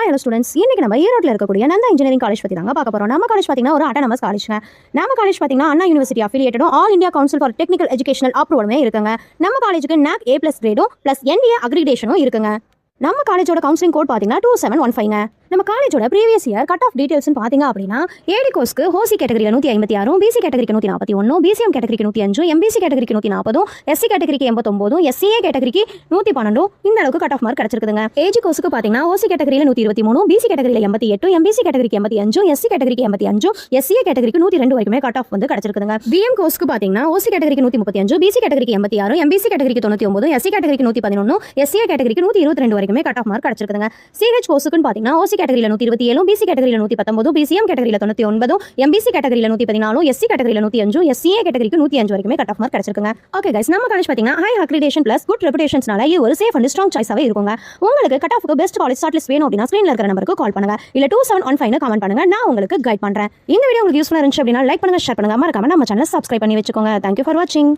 Hi hello students, இன்னைக்கு நம்ம ஈரோட்டில் இருக்கக்கூடிய நந்தா இன்ஜினியரிங் காலேஜ் பற்றி தாங்க பார்க்க போகிறோம். நம்ம காலேஜ் பார்த்தீங்கன்னா ஒரு அட்டானமஸ் காலேஜ்ங்க. நம்ம காலேஜ் பார்த்தீங்கன்னா அண்ணா யூனிவர்சிட்டி அஃபிலியேட்டடும் all India council for technical educational அப்ரூவலுமே இருக்குங்க. நம்ம காலேஜுக்கு NAC A+ கிரேடும் ப்ளஸ் NBA அக்ரிடேஷனும் இருக்குங்க. நம்ம காலேஜோட கவுன்சிலிங் கோட் பார்த்தீங்கன்னா 2715ங்க. நம்ம காலேஜோட ப்ரீவியஸ் இயர் கட் ஆஃப் டீடைல்ஸ்னு பார்த்தீங்க அப்படின்னா ஏடி கோர்ஸ்க்கு ஹோசி கேட்டகரியில் 156, பிசி கேட்டகரிக்கு 141, பிசிஎம் கேட்டகரிக்கு 105, எம்பிசி கேட்டகரிக்கு 140, எஸ்சி கேட்டகரிக்கு 89, எஸ்சிஏ கேட்டகரிக்கு 112 இந்த அளவுக்கு கட் ஆஃப் மார்க் கிடைச்சிருக்குதுங்க. ஏஜி கோர்ஸ்க்கு பார்த்தீங்கன்னா ஓசி கேட்டகரியில் 123, பிசி கேட்டகரியில் 88, எம்பிசி கேட்டகரிக்கு 85, எஸ்சி கேட்டகரிக்கு 85, எஸ்சிஏ கேட்டகரிக்கு 102 வரைக்குமே கட் ஆஃப் வந்து கிடைச்சிருக்குதுங்க. பிஎம் கோர்ஸ்க்கு பார்த்தீங்கன்னா ஓசி கேட்டகரிக்கு 135, பிசி கேட்டகரிக்கு 86, எம்பிசி கேட்டகரிக்கு 99, எஸ்சி கேட்டகரிக்கு 111, எஸ்சிஏ கேட்டகரிக்கு 122 வரைக்குமே கட் ஆஃப் மார்க் கிடைச்சிருக்குதுங்க. சிஹெச் கோர்ஸ்க்கு பார்த்தீங்கன்னா ஓசி கேட்டகரியில் 127, பிசி கேட்டகரியில் 119, பிசிஎம் கேட்டகரியில் 99, எம்பிசி கேட்டகரியில் 114, எஸ்சி கேட்டகரியில் 105, எஸ்சிஏ கேட்டகரிக்கு 105 வரைக்குமே கட் ஆஃப் மார்க் கிடைச்சிருக்குங்க. ஓகே கைஸ், நம்ம காலேஜ் பார்த்தீங்கன்னா ஹை அக்ரிடேஷன் ப்ளஸ் குட் ரெபுடேஷன்ஸ்னால இது ஒரு சேஃப் அண்ட் ஸ்ட்ராங் சாய்ஸாவே இருக்குங்க. உங்களுக்கு கட் ஆஃப்க்கு பெஸ்ட் காலேஜ் ஷார்ட் லிஸ்ட் வேணும் அப்படின்னா ஸ்க்ரீன்ல இருக்கிற நம்பருக்கு கால் பண்ணுங்க, இல்ல 2715 கமெண்ட் பண்ணுங்க, நான் உங்களுக்கு கைட் பண்றேன். இந்த வீடியோ உங்களுக்கு யூஸ்ஃபுல்லா இருந்துச்சு அப்படின்னா லைக் பண்ணுங்க, ஷேர் பண்ணுங்க, மறக்காம நம்ம சேனலை சப்ஸ்கிரைப் பண்ணி வச்சுக்கோங்க. Thank you for watching.